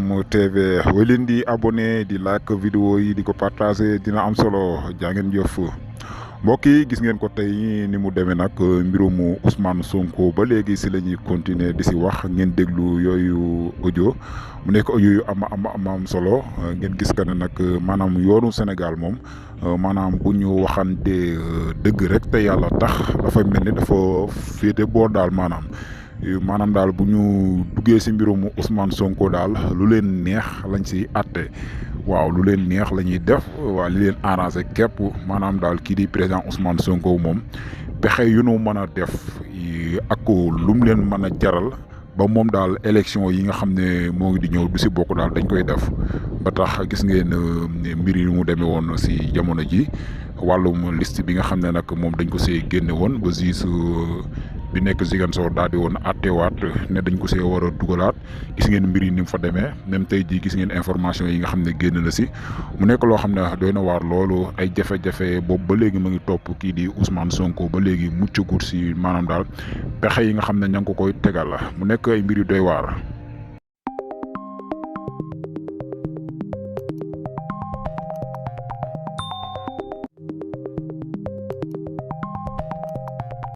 Ngom TV woy leen di abonné di like vidéo yi di ko partager dina am solo jaa ngeen jëf mbokk yi gis ngeen ko tey ni mu demee nag mbirum Ousmane Sonko ba léegi si la ñuy continuer di si wax ngeen déglu yooyu audio mu nekk audio yu am solo ngeen gis que ne nag maanaam yoonu Sénégal moom maanaam bu ñu waxante dëgg rek te yàlla tax dafa mel ni dafa féete boor daal maanaam daal bu ñu duggee si mbirum Ousmane Sonko daal lu leen neex lañ si àtte waaw lu leen neex la ñuy def waa li leen arrangé képp maanaam daal kii di président Ousmane Sonko moom pexe yu nu mën a def ak lu mu leen mën a jaral ba moom daal élection yi nga xam ne moo ngi di ñëw du si bokk daal dañ koy def ba tax gis ngeen mbir yi mu demee woon si jamono ji wàllum liste bi nga xam ne nag moom dañ ko see génne woon ba juge bi nekk Ziguinchor daal di woon àtteewaat ne dañ ko see war a dugalaat gis ngeen mbir yi ni mu fa demee même tey jii gis ngeen information yi nga xam ne génn na si mu nekk loo xam ne doy na waar loolu ay jafe-jafe boobu ba léegi ma ngi topp kii di Ousmane Sonko ba léegi muccagut si maanaam daal pexe yi nga xam ne ña ngi ko koy tegal mu nekk ay mbir yu doy waar.